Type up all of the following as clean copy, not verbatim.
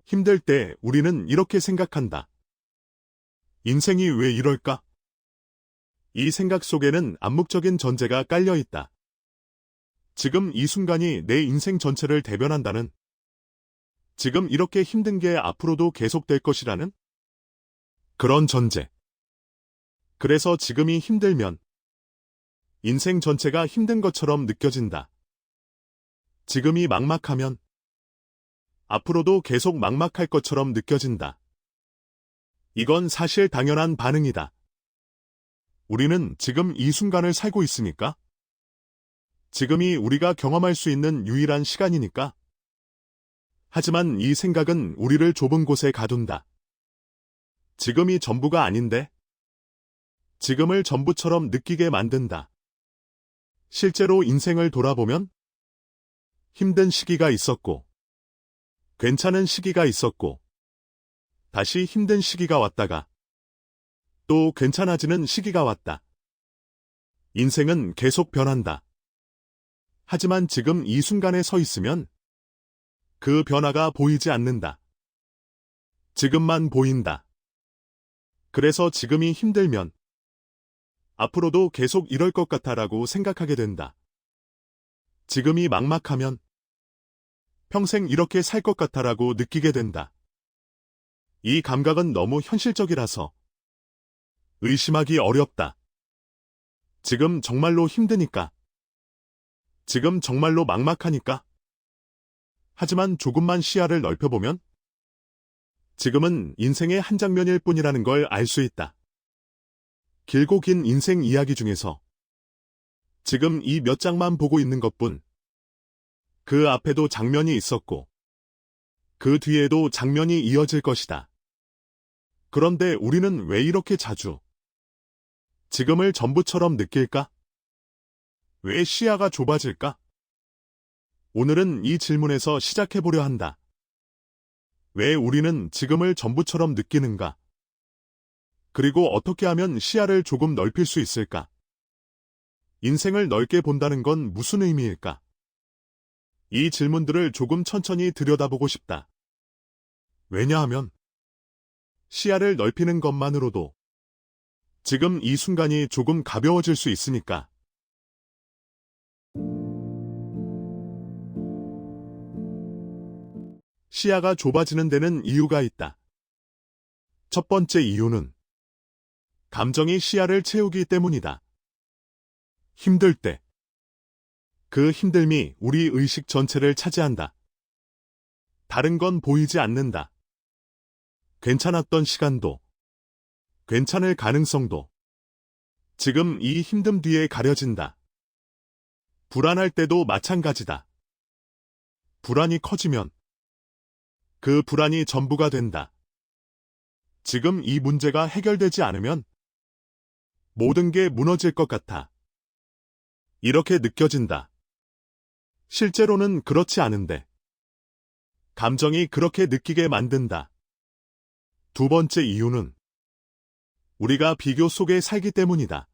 힘들 때 우리는 이렇게 생각한다. 인생이 왜 이럴까? 이 생각 속에는 암묵적인 전제가 깔려 있다. 지금 이 순간이 내 인생 전체를 대변한다는, 지금 이렇게 힘든 게 앞으로도 계속될 것이라는 그런 전제. 그래서 지금이 힘들면 인생 전체가 힘든 것처럼 느껴진다. 지금이 막막하면 앞으로도 계속 막막할 것처럼 느껴진다. 이건 사실 당연한 반응이다. 우리는 지금 이 순간을 살고 있으니까. 지금이 우리가 경험할 수 있는 유일한 시간이니까. 하지만 이 생각은 우리를 좁은 곳에 가둔다. 지금이 전부가 아닌데? 지금을 전부처럼 느끼게 만든다. 실제로 인생을 돌아보면 힘든 시기가 있었고, 괜찮은 시기가 있었고, 다시 힘든 시기가 왔다가 또 괜찮아지는 시기가 왔다. 인생은 계속 변한다. 하지만 지금 이 순간에 서 있으면 그 변화가 보이지 않는다. 지금만 보인다. 그래서 지금이 힘들면 앞으로도 계속 이럴 것 같아라고 생각하게 된다. 지금이 막막하면 평생 이렇게 살 것 같아라고 느끼게 된다. 이 감각은 너무 현실적이라서 의심하기 어렵다. 지금 정말로 힘드니까. 지금 정말로 막막하니까. 하지만 조금만 시야를 넓혀보면 지금은 인생의 한 장면일 뿐이라는 걸 알 수 있다. 길고 긴 인생 이야기 중에서 지금 이 몇 장만 보고 있는 것뿐. 그 앞에도 장면이 있었고 그 뒤에도 장면이 이어질 것이다. 그런데 우리는 왜 이렇게 자주 지금을 전부처럼 느낄까? 왜 시야가 좁아질까? 오늘은 이 질문에서 시작해보려 한다. 왜 우리는 지금을 전부처럼 느끼는가? 그리고 어떻게 하면 시야를 조금 넓힐 수 있을까? 인생을 넓게 본다는 건 무슨 의미일까? 이 질문들을 조금 천천히 들여다보고 싶다. 왜냐하면 시야를 넓히는 것만으로도 지금 이 순간이 조금 가벼워질 수 있으니까. 시야가 좁아지는 데는 이유가 있다. 첫 번째 이유는 감정이 시야를 채우기 때문이다. 힘들 때 그 힘듦이 우리 의식 전체를 차지한다. 다른 건 보이지 않는다. 괜찮았던 시간도, 괜찮을 가능성도 지금 이 힘듦 뒤에 가려진다. 불안할 때도 마찬가지다. 불안이 커지면 그 불안이 전부가 된다. 지금 이 문제가 해결되지 않으면 모든 게 무너질 것 같아. 이렇게 느껴진다. 실제로는 그렇지 않은데 감정이 그렇게 느끼게 만든다. 두 번째 이유는 우리가 비교 속에 살기 때문이다.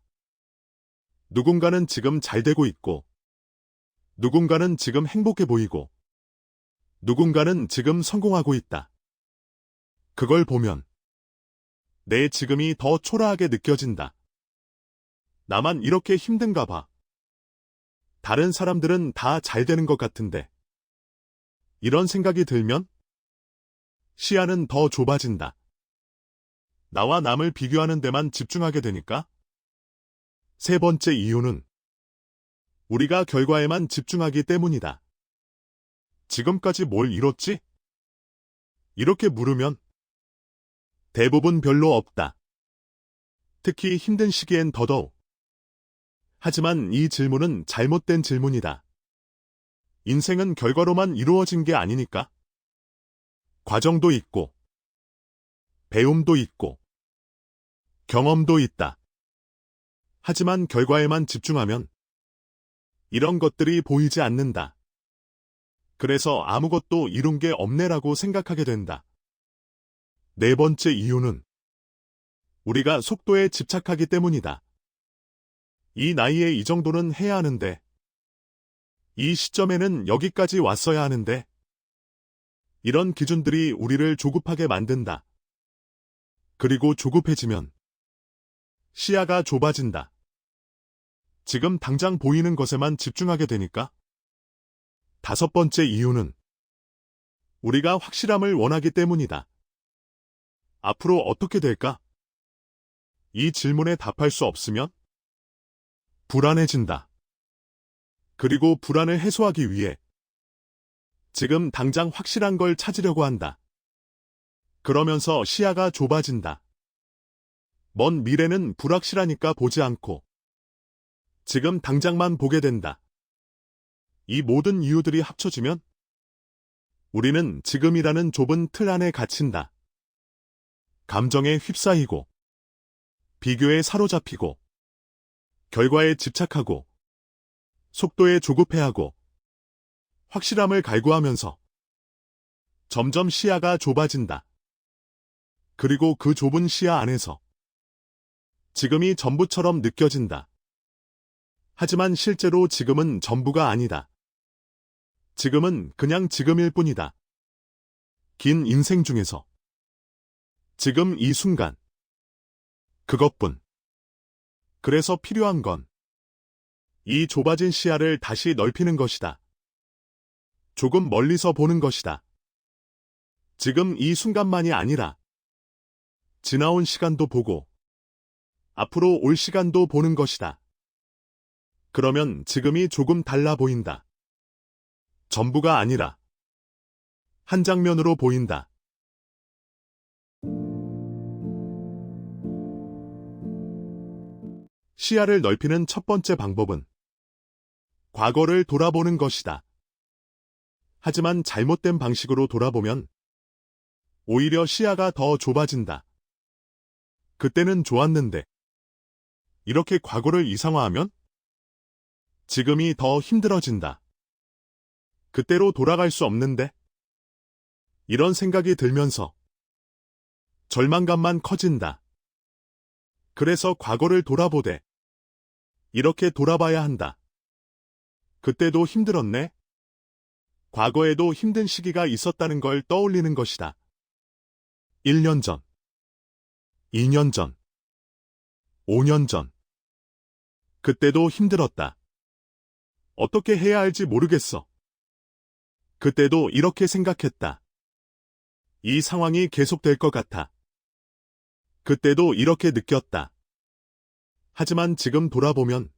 누군가는 지금 잘 되고 있고, 누군가는 지금 행복해 보이고, 누군가는 지금 성공하고 있다. 그걸 보면 내 지금이 더 초라하게 느껴진다. 나만 이렇게 힘든가 봐. 다른 사람들은 다 잘 되는 것 같은데. 이런 생각이 들면 시야는 더 좁아진다. 나와 남을 비교하는 데만 집중하게 되니까. 세 번째 이유는 우리가 결과에만 집중하기 때문이다. 지금까지 뭘 이뤘지? 이렇게 물으면 대부분 별로 없다. 특히 힘든 시기엔 더더욱. 하지만 이 질문은 잘못된 질문이다. 인생은 결과로만 이루어진 게 아니니까. 과정도 있고, 배움도 있고, 경험도 있다. 하지만 결과에만 집중하면 이런 것들이 보이지 않는다. 그래서 아무것도 이룬 게 없네라고 생각하게 된다. 네 번째 이유는 우리가 속도에 집착하기 때문이다. 이 나이에 이 정도는 해야 하는데, 이 시점에는 여기까지 왔어야 하는데, 이런 기준들이 우리를 조급하게 만든다. 그리고 조급해지면 시야가 좁아진다. 지금 당장 보이는 것에만 집중하게 되니까. 5번째 이유는 우리가 확실함을 원하기 때문이다. 앞으로 어떻게 될까? 이 질문에 답할 수 없으면 불안해진다. 그리고 불안을 해소하기 위해 지금 당장 확실한 걸 찾으려고 한다. 그러면서 시야가 좁아진다. 먼 미래는 불확실하니까 보지 않고 지금 당장만 보게 된다. 이 모든 이유들이 합쳐지면 우리는 지금이라는 좁은 틀 안에 갇힌다. 감정에 휩싸이고 비교에 사로잡히고 결과에 집착하고 속도에 조급해하고 확실함을 갈구하면서 점점 시야가 좁아진다. 그리고 그 좁은 시야 안에서 지금이 전부처럼 느껴진다. 하지만 실제로 지금은 전부가 아니다. 지금은 그냥 지금일 뿐이다. 긴 인생 중에서 지금 이 순간 그것뿐. 그래서 필요한 건 이 좁아진 시야를 다시 넓히는 것이다. 조금 멀리서 보는 것이다. 지금 이 순간만이 아니라 지나온 시간도 보고 앞으로 올 시간도 보는 것이다. 그러면 지금이 조금 달라 보인다. 전부가 아니라 한 장면으로 보인다. 시야를 넓히는 첫 번째 방법은 과거를 돌아보는 것이다. 하지만 잘못된 방식으로 돌아보면 오히려 시야가 더 좁아진다. 그때는 좋았는데 이렇게 과거를 이상화하면 지금이 더 힘들어진다. 그때로 돌아갈 수 없는데 이런 생각이 들면서 절망감만 커진다. 그래서 과거를 돌아보되 이렇게 돌아봐야 한다. 그때도 힘들었네. 과거에도 힘든 시기가 있었다는 걸 떠올리는 것이다. 1년 전, 2년 전, 5년 전. 그때도 힘들었다. 어떻게 해야 할지 모르겠어. 그때도 이렇게 생각했다. 이 상황이 계속될 것 같아. 그때도 이렇게 느꼈다. 하지만 지금 돌아보면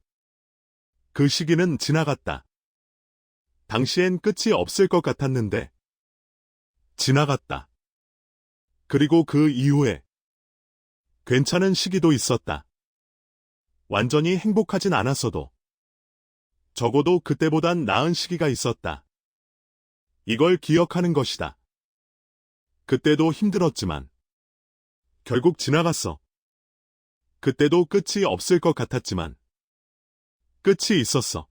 그 시기는 지나갔다. 당시엔 끝이 없을 것 같았는데 지나갔다. 그리고 그 이후에 괜찮은 시기도 있었다. 완전히 행복하진 않았어도 적어도 그때보단 나은 시기가 있었다. 이걸 기억하는 것이다. 그때도 힘들었지만 결국 지나갔어. 그때도 끝이 없을 것 같았지만 끝이 있었어.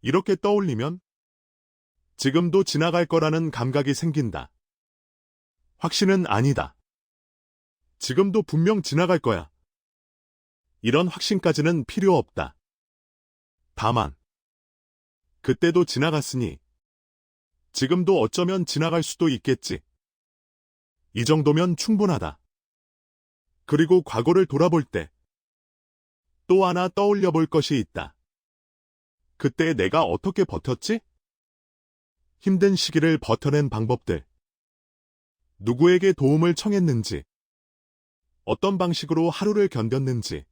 이렇게 떠올리면 지금도 지나갈 거라는 감각이 생긴다. 확신은 아니다. 지금도 분명 지나갈 거야. 이런 확신까지는 필요 없다. 다만 그때도 지나갔으니 지금도 어쩌면 지나갈 수도 있겠지. 이 정도면 충분하다. 그리고 과거를 돌아볼 때 또 하나 떠올려 볼 것이 있다. 그때 내가 어떻게 버텼지? 힘든 시기를 버텨낸 방법들. 누구에게 도움을 청했는지, 어떤 방식으로 하루를 견뎠는지,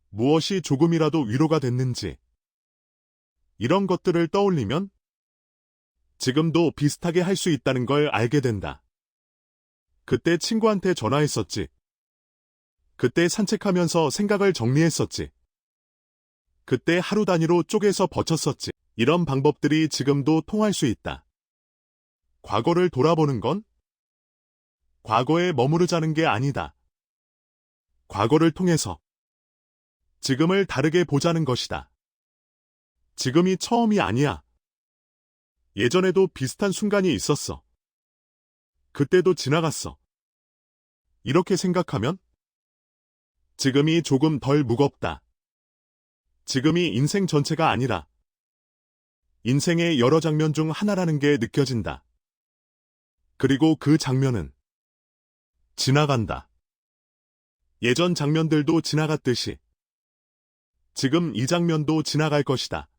무엇이 조금이라도 위로가 됐는지, 이런 것들을 떠올리면 지금도 비슷하게 할 수 있다는 걸 알게 된다. 그때 친구한테 전화했었지. 그때 산책하면서 생각을 정리했었지. 그때 하루 단위로 쪼개서 버텼었지. 이런 방법들이 지금도 통할 수 있다. 과거를 돌아보는 건 과거에 머무르자는 게 아니다. 과거를 통해서 지금을 다르게 보자는 것이다. 지금이 처음이 아니야. 예전에도 비슷한 순간이 있었어. 그때도 지나갔어. 이렇게 생각하면 지금이 조금 덜 무겁다. 지금이 인생 전체가 아니라 인생의 여러 장면 중 하나라는 게 느껴진다. 그리고 그 장면은 지나간다. 예전 장면들도 지나갔듯이 지금 이 장면도 지나갈 것이다.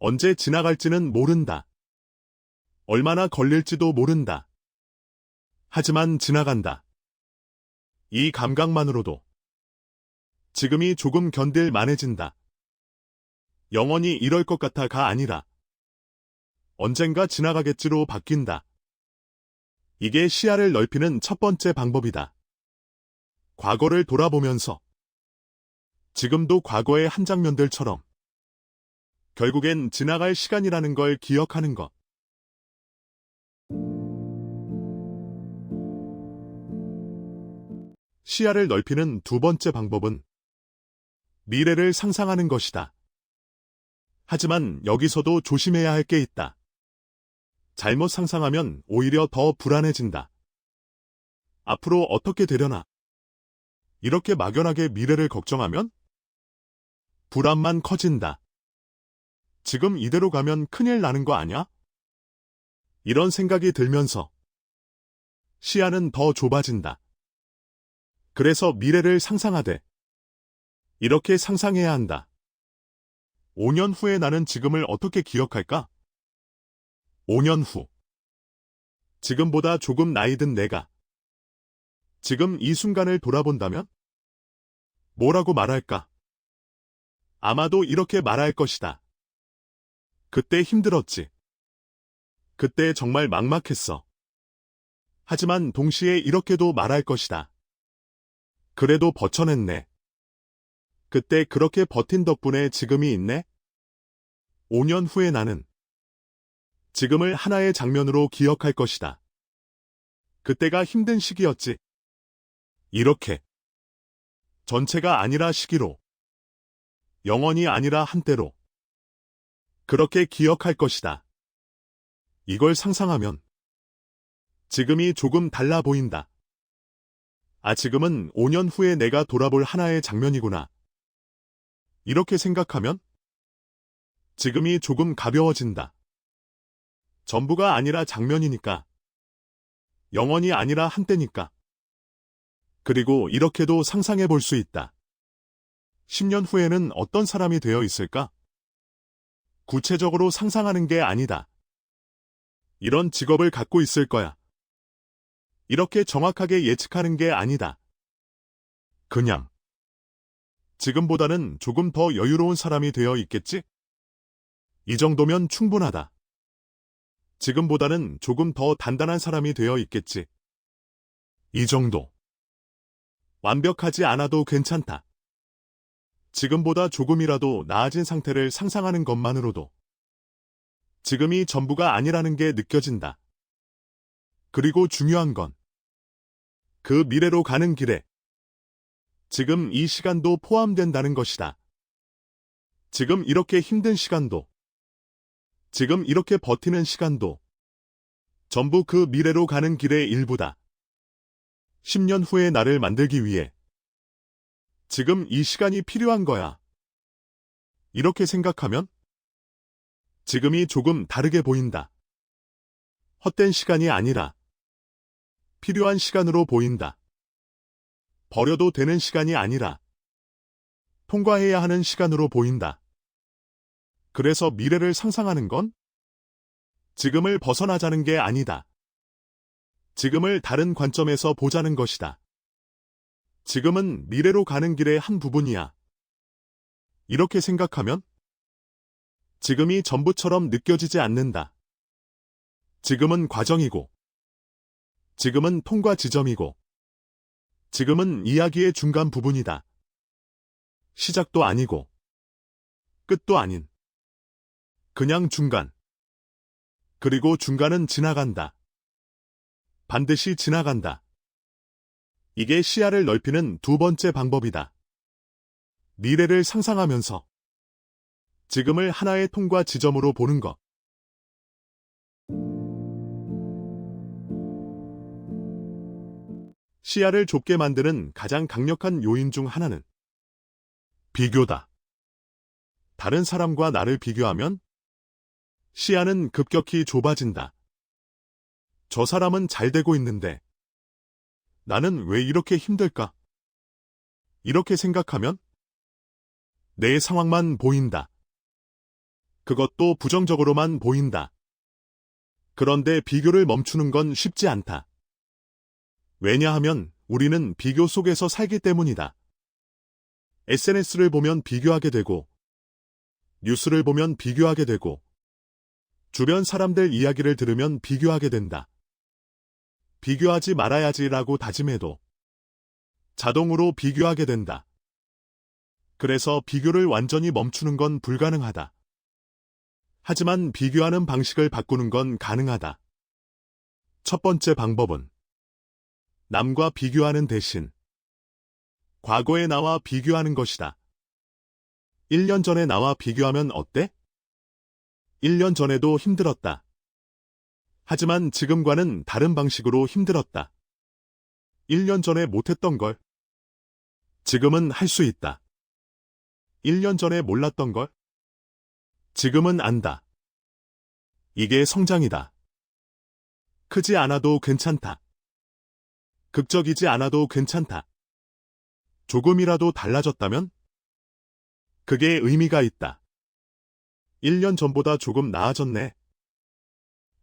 언제 지나갈지는 모른다. 얼마나 걸릴지도 모른다. 하지만 지나간다. 이 감각만으로도 지금이 조금 견딜 만해진다. 영원히 이럴 것 같아가 아니라 언젠가 지나가겠지로 바뀐다. 이게 시야를 넓히는 첫 번째 방법이다. 과거를 돌아보면서 지금도 과거의 한 장면들처럼 결국엔 지나갈 시간이라는 걸 기억하는 것. 시야를 넓히는 두 번째 방법은 미래를 상상하는 것이다. 하지만 여기서도 조심해야 할 게 있다. 잘못 상상하면 오히려 더 불안해진다. 앞으로 어떻게 되려나? 이렇게 막연하게 미래를 걱정하면 불안만 커진다. 지금 이대로 가면 큰일 나는 거 아냐? 이런 생각이 들면서 시야는 더 좁아진다. 그래서 미래를 상상하되 이렇게 상상해야 한다. 5년 후에 나는 지금을 어떻게 기억할까? 5년 후. 지금보다 조금 나이 든 내가 지금 이 순간을 돌아본다면? 뭐라고 말할까? 아마도 이렇게 말할 것이다. 그때 힘들었지. 그때 정말 막막했어. 하지만 동시에 이렇게도 말할 것이다. 그래도 버텨냈네. 그때 그렇게 버틴 덕분에 지금이 있네? 5년 후에 나는 지금을 하나의 장면으로 기억할 것이다. 그때가 힘든 시기였지. 이렇게 전체가 아니라 시기로, 영원히 아니라 한때로 그렇게 기억할 것이다. 이걸 상상하면 지금이 조금 달라 보인다. 아, 지금은 5년 후에 내가 돌아볼 하나의 장면이구나. 이렇게 생각하면 지금이 조금 가벼워진다. 전부가 아니라 장면이니까. 영원히 아니라 한때니까. 그리고 이렇게도 상상해 볼 수 있다. 10년 후에는 어떤 사람이 되어 있을까? 구체적으로 상상하는 게 아니다. 이런 직업을 갖고 있을 거야. 이렇게 정확하게 예측하는 게 아니다. 그냥 지금보다는 조금 더 여유로운 사람이 되어 있겠지? 이 정도면 충분하다. 지금보다는 조금 더 단단한 사람이 되어 있겠지. 이 정도. 완벽하지 않아도 괜찮다. 지금보다 조금이라도 나아진 상태를 상상하는 것만으로도 지금이 전부가 아니라는 게 느껴진다. 그리고 중요한 건 그 미래로 가는 길에 지금 이 시간도 포함된다는 것이다. 지금 이렇게 힘든 시간도, 지금 이렇게 버티는 시간도 전부 그 미래로 가는 길의 일부다. 10년 후의 나를 만들기 위해 지금 이 시간이 필요한 거야. 이렇게 생각하면 지금이 조금 다르게 보인다. 헛된 시간이 아니라 필요한 시간으로 보인다. 버려도 되는 시간이 아니라 통과해야 하는 시간으로 보인다. 그래서 미래를 상상하는 건 지금을 벗어나자는 게 아니다. 지금을 다른 관점에서 보자는 것이다. 지금은 미래로 가는 길의 한 부분이야. 이렇게 생각하면 지금이 전부처럼 느껴지지 않는다. 지금은 과정이고, 지금은 통과 지점이고, 지금은 이야기의 중간 부분이다. 시작도 아니고, 끝도 아닌, 그냥 중간. 그리고 중간은 지나간다. 반드시 지나간다. 이게 시야를 넓히는 두 번째 방법이다. 미래를 상상하면서 지금을 하나의 통과 지점으로 보는 것. 시야를 좁게 만드는 가장 강력한 요인 중 하나는 비교다. 다른 사람과 나를 비교하면 시야는 급격히 좁아진다. 저 사람은 잘 되고 있는데 나는 왜 이렇게 힘들까? 이렇게 생각하면 내 상황만 보인다. 그것도 부정적으로만 보인다. 그런데 비교를 멈추는 건 쉽지 않다. 왜냐하면 우리는 비교 속에서 살기 때문이다. SNS를 보면 비교하게 되고, 뉴스를 보면 비교하게 되고, 주변 사람들 이야기를 들으면 비교하게 된다. 비교하지 말아야지라고 다짐해도 자동으로 비교하게 된다. 그래서 비교를 완전히 멈추는 건 불가능하다. 하지만 비교하는 방식을 바꾸는 건 가능하다. 첫 번째 방법은 남과 비교하는 대신 과거의 나와 비교하는 것이다. 1년 전의 나와 비교하면 어때? 1년 전에도 힘들었다. 하지만 지금과는 다른 방식으로 힘들었다. 1년 전에 못했던 걸 지금은 할 수 있다. 1년 전에 몰랐던 걸 지금은 안다. 이게 성장이다. 크지 않아도 괜찮다. 극적이지 않아도 괜찮다. 조금이라도 달라졌다면 그게 의미가 있다. 1년 전보다 조금 나아졌네.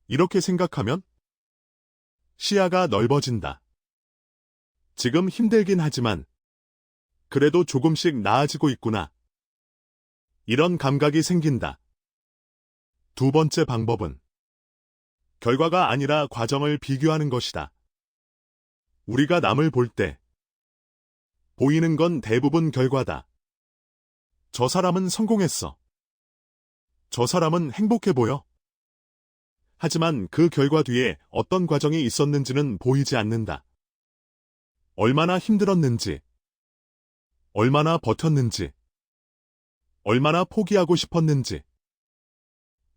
이렇게 생각하면 시야가 넓어진다. 지금 힘들긴 하지만 그래도 조금씩 나아지고 있구나. 이런 감각이 생긴다. 두 번째 방법은 결과가 아니라 과정을 비교하는 것이다. 우리가 남을 볼 때 보이는 건 대부분 결과다. 저 사람은 성공했어. 저 사람은 행복해 보여. 하지만 그 결과 뒤에 어떤 과정이 있었는지는 보이지 않는다. 얼마나 힘들었는지, 얼마나 버텼는지, 얼마나 포기하고 싶었는지,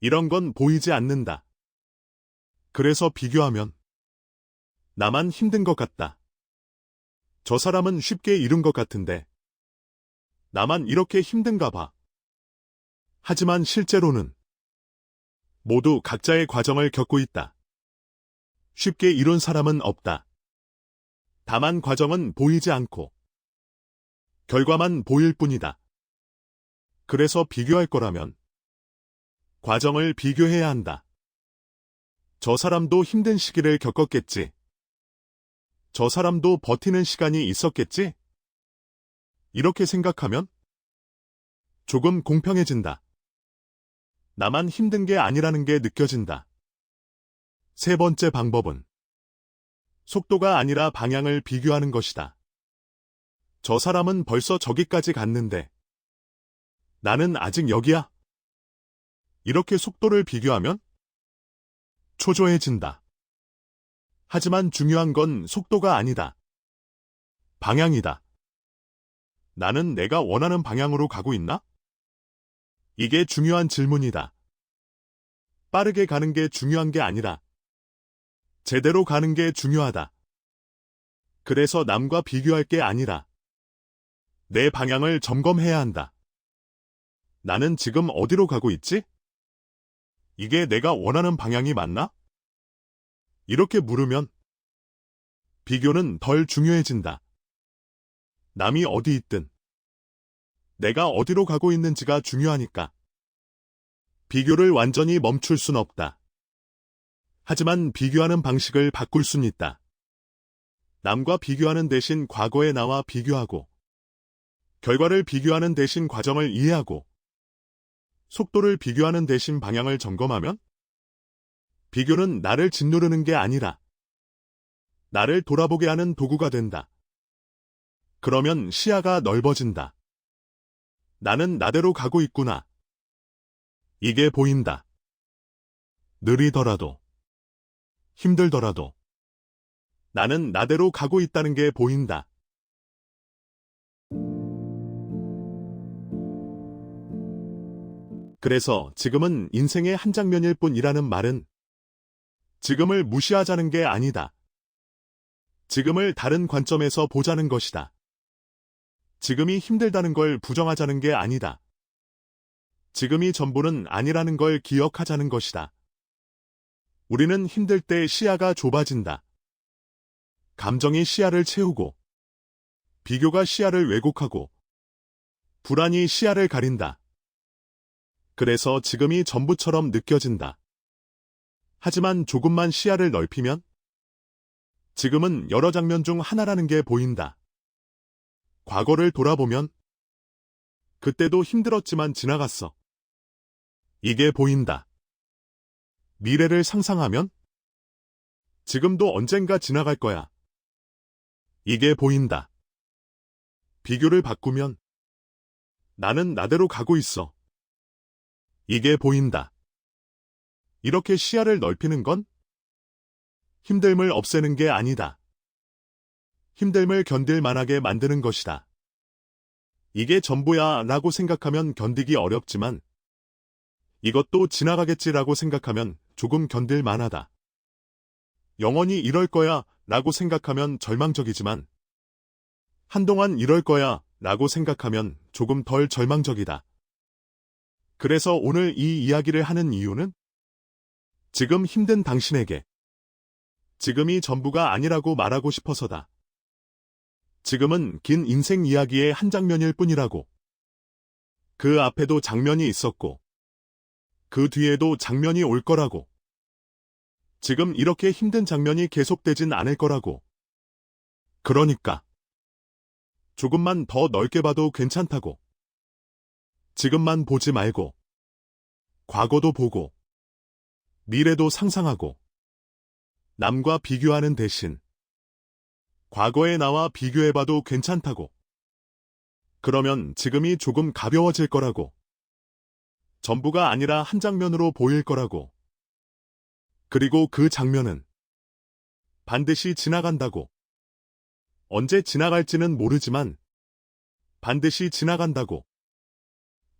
이런 건 보이지 않는다. 그래서 비교하면 나만 힘든 것 같다. 저 사람은 쉽게 이룬 것 같은데 나만 이렇게 힘든가 봐. 하지만 실제로는 모두 각자의 과정을 겪고 있다. 쉽게 이룬 사람은 없다. 다만 과정은 보이지 않고 결과만 보일 뿐이다. 그래서 비교할 거라면 과정을 비교해야 한다. 저 사람도 힘든 시기를 겪었겠지. 저 사람도 버티는 시간이 있었겠지? 이렇게 생각하면 조금 공평해진다. 나만 힘든 게 아니라는 게 느껴진다. 세 번째 방법은 속도가 아니라 방향을 비교하는 것이다. 저 사람은 벌써 저기까지 갔는데 나는 아직 여기야. 이렇게 속도를 비교하면 초조해진다. 하지만 중요한 건 속도가 아니다. 방향이다. 나는 내가 원하는 방향으로 가고 있나? 이게 중요한 질문이다. 빠르게 가는 게 중요한 게 아니라 제대로 가는 게 중요하다. 그래서 남과 비교할 게 아니라 내 방향을 점검해야 한다. 나는 지금 어디로 가고 있지? 이게 내가 원하는 방향이 맞나? 이렇게 물으면 비교는 덜 중요해진다. 남이 어디 있든 내가 어디로 가고 있는지가 중요하니까. 비교를 완전히 멈출 순 없다. 하지만 비교하는 방식을 바꿀 순 있다. 남과 비교하는 대신 과거의 나와 비교하고, 결과를 비교하는 대신 과정을 이해하고, 속도를 비교하는 대신 방향을 점검하면 비교는 나를 짓누르는 게 아니라 나를 돌아보게 하는 도구가 된다. 그러면 시야가 넓어진다. 나는 나대로 가고 있구나. 이게 보인다. 느리더라도, 힘들더라도 나는 나대로 가고 있다는 게 보인다. 그래서 지금은 인생의 한 장면일 뿐이라는 말은 지금을 무시하자는 게 아니다. 지금을 다른 관점에서 보자는 것이다. 지금이 힘들다는 걸 부정하자는 게 아니다. 지금이 전부는 아니라는 걸 기억하자는 것이다. 우리는 힘들 때 시야가 좁아진다. 감정이 시야를 채우고, 비교가 시야를 왜곡하고, 불안이 시야를 가린다. 그래서 지금이 전부처럼 느껴진다. 하지만 조금만 시야를 넓히면 지금은 여러 장면 중 하나라는 게 보인다. 과거를 돌아보면 그때도 힘들었지만 지나갔어. 이게 보인다. 미래를 상상하면 지금도 언젠가 지나갈 거야. 이게 보인다. 비교를 바꾸면 나는 나대로 가고 있어. 이게 보인다. 이렇게 시야를 넓히는 건 힘듦을 없애는 게 아니다. 힘듦을 견딜 만하게 만드는 것이다. 이게 전부야 라고 생각하면 견디기 어렵지만 이것도 지나가겠지라고 생각하면 조금 견딜 만하다. 영원히 이럴 거야 라고 생각하면 절망적이지만 한동안 이럴 거야 라고 생각하면 조금 덜 절망적이다. 그래서 오늘 이 이야기를 하는 이유는 지금 힘든 당신에게 지금이 전부가 아니라고 말하고 싶어서다. 지금은 긴 인생 이야기의 한 장면일 뿐이라고. 그 앞에도 장면이 있었고 그 뒤에도 장면이 올 거라고. 지금 이렇게 힘든 장면이 계속되진 않을 거라고. 그러니까 조금만 더 넓게 봐도 괜찮다고. 지금만 보지 말고 과거도 보고 미래도 상상하고 남과 비교하는 대신 과거의 나와 비교해봐도 괜찮다고. 그러면 지금이 조금 가벼워질 거라고. 전부가 아니라 한 장면으로 보일 거라고. 그리고 그 장면은 반드시 지나간다고. 언제 지나갈지는 모르지만 반드시 지나간다고.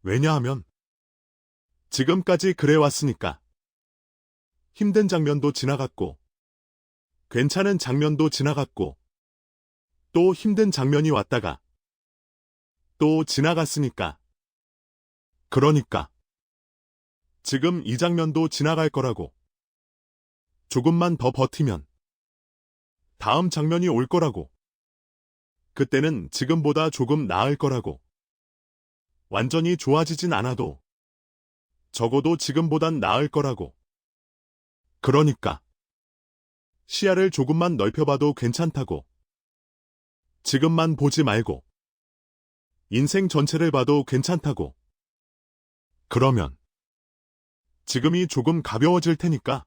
왜냐하면 지금까지 그래왔으니까. 힘든 장면도 지나갔고 괜찮은 장면도 지나갔고 또 힘든 장면이 왔다가 또 지나갔으니까. 그러니까 지금 이 장면도 지나갈 거라고. 조금만 더 버티면 다음 장면이 올 거라고. 그때는 지금보다 조금 나을 거라고. 완전히 좋아지진 않아도 적어도 지금보단 나을 거라고. 그러니까 시야를 조금만 넓혀봐도 괜찮다고. 지금만 보지 말고 인생 전체를 봐도 괜찮다고. 그러면 지금이 조금 가벼워질 테니까.